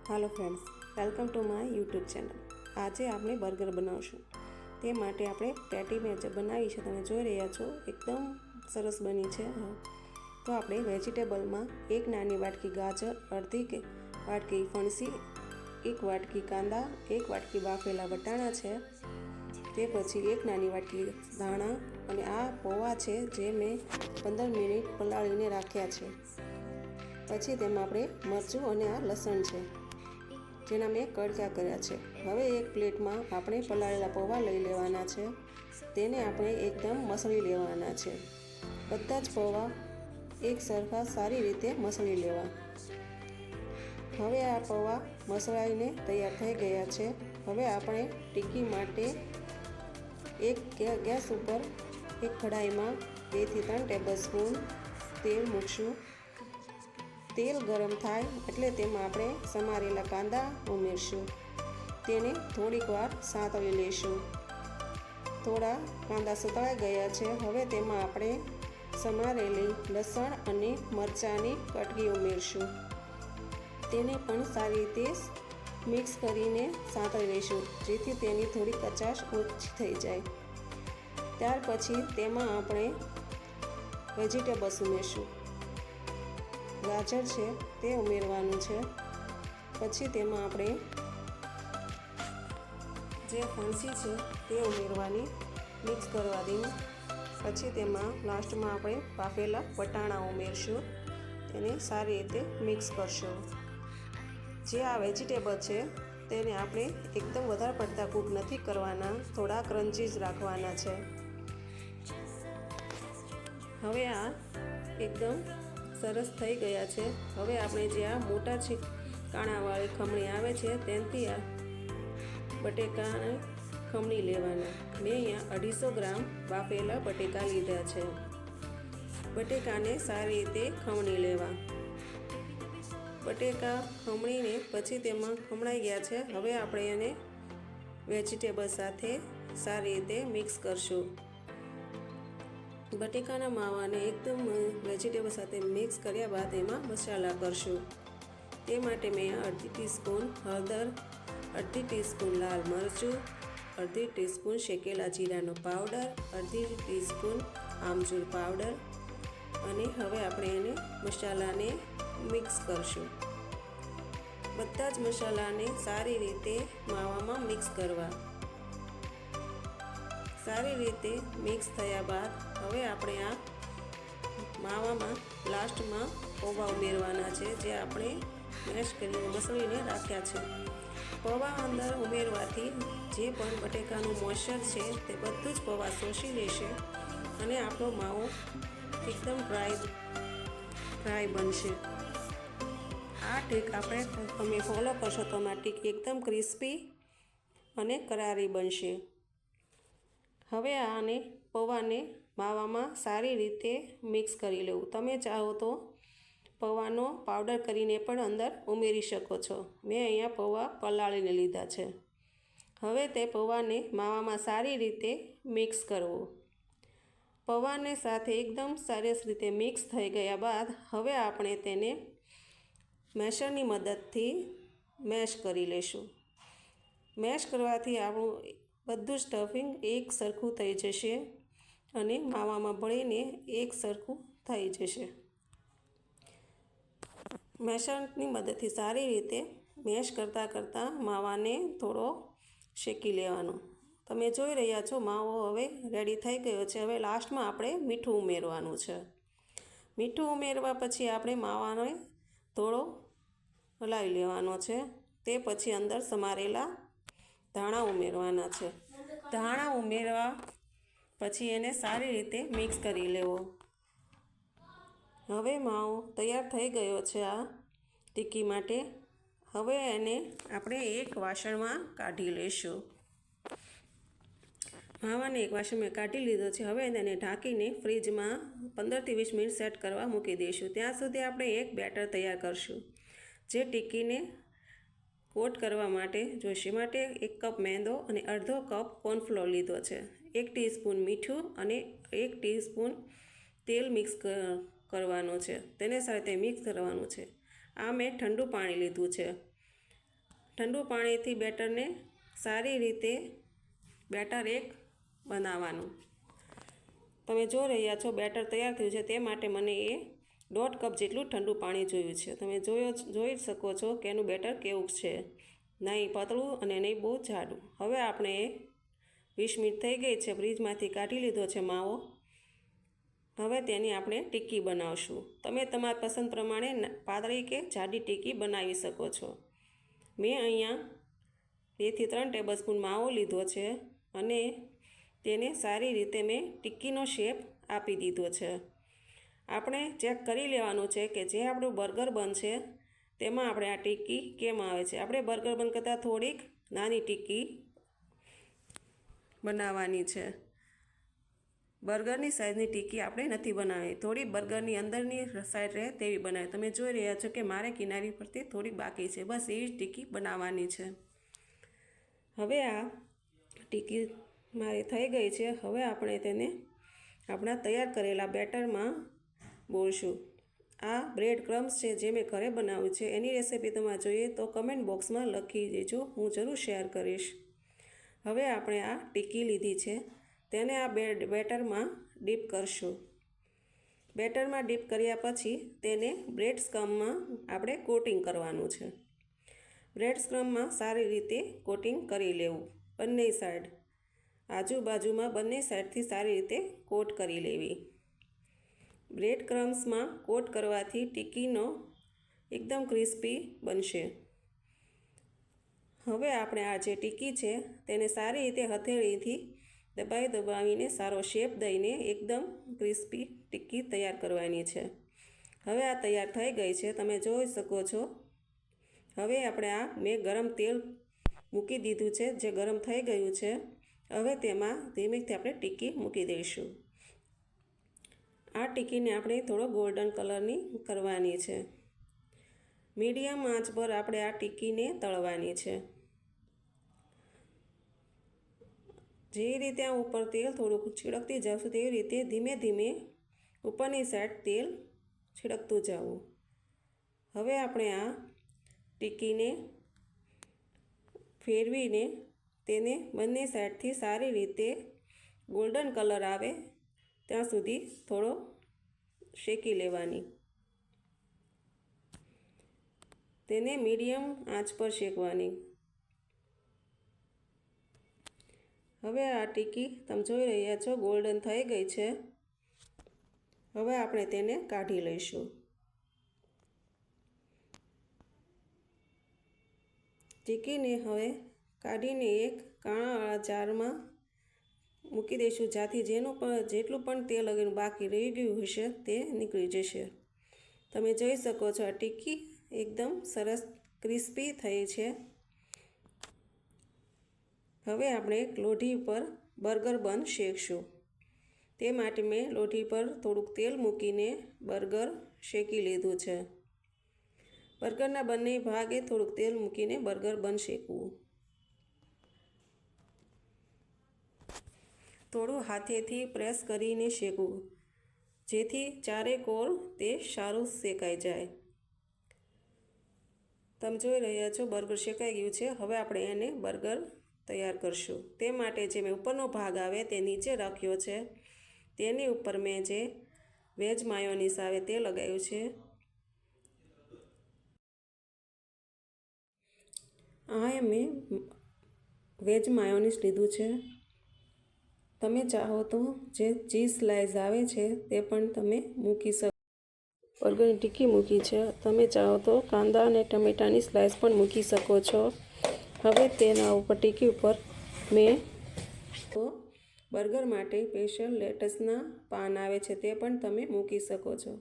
Hello friends, welcome to my YouTube channel. आज આપણે burger બનાવશું। તે માટે આપણે પેટી મેં બનાવી છે, તમે જોઈ રહ્યા છો, એકદમ સરસ બની છે। તો આપણે વેજીટેબલમાં એક નાની વાટકી ગાજર, અડધી વાટકી ફણસી, એક વાટકી કાંદા, એક વાટકી બાફેલા વટાણા છે, તે પછી એક નાની વાટકી ધાણા અને આ પૌવા છે જે મેં 15 મિનિટ પલાળીને રાખ્યા છે। પછી તેમાં આપણે મરચું અને આ લસણ છે જેના મેં કડકા કર્યા છે। હવે એક પ્લેટમાં આપણે પલાળેલા પૌવા લઈ લેવાના છે, તેને આપણે એકદમ મસળી લેવાના છે। બધા જ પૌવા એક સરખા સારી રીતે મસળી લેવા। હવે આ પૌવા મસળાઈને તૈયાર થઈ ગયા છે। હવે આપણે ટિક્કી માટે એક ગેસ ઉપર એક કઢાઈમાં 2 થી 3 ટેબલસ્પૂન તેલ મૂકશું। તેલ ગરમ થાય એટલે તેમાં આપણે સમારેલા કાંદા ઉમેરશું, તેને થોડીક વાર સાંતળી લેશું। થોડા કાંદા સતળાઈ ગયા છે। હવે તેમાં આપણે સમારેલી લસણ અને મરચાંની કટકી ઉમેરશું, તેને પણ સારી રીતે મિક્સ કરીને સાંતળી લઈશું જેથી તેની થોડી કચાશ ઓછી થઈ જાય। ત્યાર પછી તેમાં આપણે વેજીટેબલ્સ ઉમેરશું। ગાજર છે તે ઉમેરવાનું છે, પછી તેમાં આપણે જે ફણસી છે તે ઉમેરવાની, મિક્સ કરવા દઈએ। પછી તેમાં લાસ્ટમાં આપણે બાફેલા વટાણા ઉમેરશું, તેને સારી રીતે મિક્સ કરશું। જે આ વેજીટેબલ છે તેને આપણે એકદમ વધારે પડતા કૂક નથી કરવાના, થોડા ક્રન્ચી જ રાખવાના છે। હવે આ એકદમ સરસ થઈ ગયા છે। હવે આપણે જે આ મોટા કાણાવાળી ખમણી આવે છે તેનાથી આ બટેકાને ખમણી લેવાના। મેં અહીંયા 250 ગ્રામ બાફેલા બટેકા લીધા છે। બટેકાને સારી રીતે ખમણી લેવા। બટેકા ખમણીને પછી તેમાં ખમણાઈ ગયા છે। હવે આપણે એને વેજીટેબલ સાથે સારી રીતે મિક્સ કરશું। બટેકાના માવાને એકદમ વેજીટેબલ સાથે મિક્સ કર્યા બાદ એમાં મસાલા કરશું। તે માટે મેં 1/2 ટીસ્પૂન હળદર, 1/2 ટીસ્પૂન લાલ મરચું, 1/2 ટીસ્પૂન શેકેલા જીરાનો પાવડર, 1/2 ટીસ્પૂન આમચૂર પાવડર અને હવે આપણે એને મસાલાને મિક્સ કરશું। બધા જ મસાલાને સારી રીતે માવામાં મિક્સ કરવા। સારી રીતે મિક્સ થયા બાદ હવે આપણે આ માવામાં લાસ્ટમાં પૌવા ઉમેરવાના છે જે આપણે મેશ કરીને મસળીને રાખ્યા છે। પૌવા અંદર ઉમેરવાથી જે પણ બટેકાનું મોઇશ્ચર છે તે બધું જ પૌવા શોષી લેશે અને આપણો માવો એકદમ ડ્રાય બનશે। આ ટીક આપણે તમે ફોલો કરશો તો આ ટીક એકદમ ક્રિસ્પી અને કરારી બનશે। હવે આને પૌવાને માવામાં સારી રીતે મિક્સ કરી લેવું। તમે ચાહો તો પૌવાનો પાવડર કરીને પણ અંદર ઉમેરી શકો છો। મેં અહીંયા પૌવા પલાળીને લીધા છે। હવે તે પૌવાને માવામાં સારી રીતે મિક્સ કરવું। પૌવાને સાથે એકદમ સરસ રીતે મિક્સ થઈ ગયા બાદ હવે આપણે તેને મેશરની મદદથી મેશ કરી લઈશું। મેશ કરવાથી આપણું બધું સ્ટફિંગ એક સરખું થઈ જશે અને માવામાં ભળીને એક સરખું થઈ જશે। મેશરની મદદથી સારી રીતે મેશ કરતાં માવાને થોડો શેકી લેવાનો। તમે જોઈ રહ્યા છો માવો હવે રેડી થઈ ગયો છે। હવે લાસ્ટમાં આપણે મીઠું ઉમેરવાનું છે। મીઠું ઉમેરવા પછી આપણે માવાને થોડો હલાવી લેવાનો છે। તે પછી અંદર સમારેલા ધાણા ઉમેરવાના છે। ધાણા ઉમેરવા પછી એને સારી રીતે મિક્સ કરી લેવો। હવે માવો તૈયાર થઈ ગયો છે આ ટિક્કી માટે। હવે એને આપણે એક વાસણમાં કાઢી લઈશું। માવાને એક વાસણમાં કાઢી લીધો છે। હવે એને ઢાંકીને ફ્રીજમાં 15 થી 20 મિનિટ સેટ કરવા મૂકી દઈશું। ત્યાં સુધી આપણે એક બેટર તૈયાર કરશું જે ટિક્કીને કોટ કરવા માટે જોઈશે। માટે 1 કપ મેંદો અને અડધો કપ કોર્નફ્લોર લીધો છે। 1 ટીસ્પૂન મીઠું અને 1 ટીસ્પૂન તેલ મિક્સ કરવાનું છે, તેને સાથે મિક્સ કરવાનું છે। આ મેં ઠંડુ પાણી લીધું છે। ઠંડુ પાણીથી બેટરને સારી રીતે બેટર એક બનાવવાનું. તમે જોઈ રહ્યા છો બેટર તૈયાર થયું છે, તે માટે મને એ 1.5 કપ જેટલું ઠંડુ પાણી જોયું છે. તમે જોઈ શકો છો કે એનું બેટર કેવું છે, નહીં પતળું અને નહીં બહુ જાડું. હવે આપણે 20 મિનિટ થઈ ગઈ છે, ફ્રીજમાંથી કાઢી લીધો છે માવો. હવે તેની આપણે ટિક્કી બનાવશું. તમે તમારા પસંદ પ્રમાણે પાતળી કે જાડી ટિક્કી બનાવી શકો છો. મેં અહીંયા 2 થી 3 ટેબલસ્પૂન માવો લીધો છે અને તેને સારી રીતે મેં ટિક્કીનો શેપ આપી દીધો છે. આપણે ચેક કરી લેવાનું છે કે જે આપણું બર્ગર બન છે તેમાં આપણે આ ટિક્કી કેમ આવે છે. આપણે બર્ગર બન કરતાં થોડીક નાની ટિક્કી બનાવવાની છે. બર્ગરની સાઈઝની ટિક્કી આપણે નથી બનાવવી, થોડી બર્ગરની અંદરની સાઈડ રહે તેવી બનાવી. તમે જોઈ રહ્યા છો કે મારે કિનારી પરથી થોડી બાકી છે, બસ એવી જ ટિક્કી બનાવવાની છે. હવે આ ટિક્કી મારી થઈ ગઈ છે. હવે આપણે તેને આપણા તૈયાર કરેલા બેટરમાં બોળશું. આ બ્રેડ ક્રમ્સ છે જે મેં ઘરે બનાવ્યું છે, એની રેસિપી તમારે જોઈએ તો કમેન્ટ બોક્સમાં લખી દેજો, હું જરૂર શેર કરીશ. હવે આપણે આ ટિક્કી લીધી છે, તેને આ બેટરમાં ડીપ કરશું. બેટરમાં ડીપ કર્યા પછી તેને બ્રેડ સ્ક્રમમાં આપણે કોટિંગ કરવાનું છે. બ્રેડ સ્ક્રમમાં સારી રીતે કોટિંગ કરી લેવું. બંને સાઈડ આજુબાજુમાં બંને સાઈડથી સારી રીતે કોટ કરી લેવી. બ્રેડ ક્રમ્સમાં કોટ કરવાથી ટિક્કીનો એકદમ ક્રિસ્પી બનશે. હવે આપણે આ જે ટિક્કી છે તેને સારી રીતે હથેળીથી દબાવીને સારો શેપ દઈને એકદમ ક્રિસ્પી ટિક્કી તૈયાર કરવાની છે. હવે આ તૈયાર થઈ ગઈ છે, તમે જોઈ શકો છો. હવે આપણે આ મેં ગરમ તેલ મૂકી દીધું છે, જે ગરમ થઈ ગયું છે. હવે તેમાં ધીમેથી આપણે ટિક્કી મૂકી દઈશું. આ ટિક્કીને આપણે થોડો ગોલ્ડન કલરની કરવાની છે. મીડિયમ આંચ પર આપણે આ ટિક્કીને તળવાની છે. જે રીતે આ ઉપર તેલ થોડુંક છિડકતી જશું તેવી રીતે ધીમે ધીમે ઉપરની સાઈડ તેલ છિડકતું જવું. હવે આપણે આ ટિક્કીને ફેરવીને તેને બંને સાઈડથી સારી રીતે ગોલ્ડન કલર આવે ત્યાં સુધી થોડો શેકી લેવાની. તેને મીડિયમ આંચ પર શેકવાની. હવે આ ટિક્કી તમે જોઈ રહ્યા છો ગોલ્ડન થઈ ગઈ છે. હવે આપણે તેને કાઢી લઈશું. ટિક્કીને હવે કાઢીને એક કાણાવાળા જારમાં મૂકી દઈશું, જ્યાંથી જેટલું પણ તેલ અગરનું બાકી રહી ગયું હશે તે નીકળી જશે. તમે જોઈ શકો છો આ ટિક્કી એકદમ સરસ ક્રિસ્પી થઈ છે. હવે આપણે એક લોઢી પર બર્ગર બન શેકશું. તે માટે મેં લોઢી પર થોડુંક તેલ મૂકીને બર્ગર શેકી લીધું છે. બર્ગરના બંને ભાગે થોડુંક તેલ મૂકીને બર્ગર બન શેકવું. થોડું હાથેથી પ્રેસ કરીને શેકવું, જેથી ચારે કોર તે સારું શેકાઈ જાય. તમે જોઈ રહ્યા છો બર્ગર શેકાઈ ગયું છે. હવે આપણે એને બર્ગર તૈયાર કરશું. તે માટે જે મેં ઉપરનો ભાગ આવે તે નીચે રાખ્યો છે, તેની ઉપર મેં જે વેજ માયોનીઝ આવે તે લગાવ્યું છે. આ મેં વેજ માયોનીઝ લીધું છે. તમે ચાહો તો જે ચીઝ સ્લાઇસ આવે છે તે પણ તમે મૂકી શકો. બર્ગરની ટિક્કી મૂકી છે. તમે ચાહો તો કાંદા અને ટમેટાની સ્લાઇસ પણ મૂકી શકો છો. હવે તેના ઉપર ટિક્કી ઉપર મેં તો બર્ગર માટે સ્પેશિયલ લેટસના પાન આવે છે તે પણ તમે મૂકી શકો છો.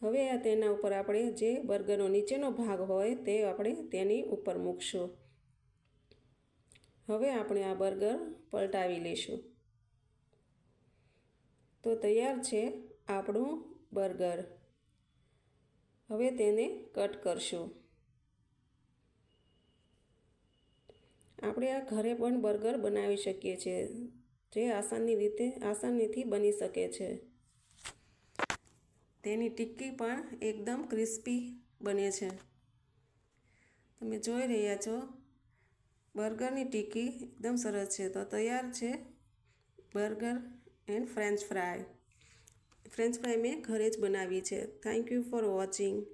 હવે આ તેના ઉપર આપણે જે બર્ગરનો નીચેનો ભાગ હોય તે આપણે તેની ઉપર મૂકશું. હવે આપણે આ બર્ગર પલટાવી લઈશું. તો તૈયાર છે આપણું બર્ગર. હવે તેને કટ કરશું. આપણે આ ઘરે પણ બર્ગર બનાવી શકીએ છીએ, જે આસાનીથી બની શકે છે. તેની ટિક્કી પણ એકદમ ક્રિસ્પી બને છે. તમે જોઈ રહ્યા છો બર્ગરની ટિક્કી એકદમ સરસ છે. તો તૈયાર છે burger and French fry. French fry મેં ઘરે જ બનાવી છે. Thank you for watching.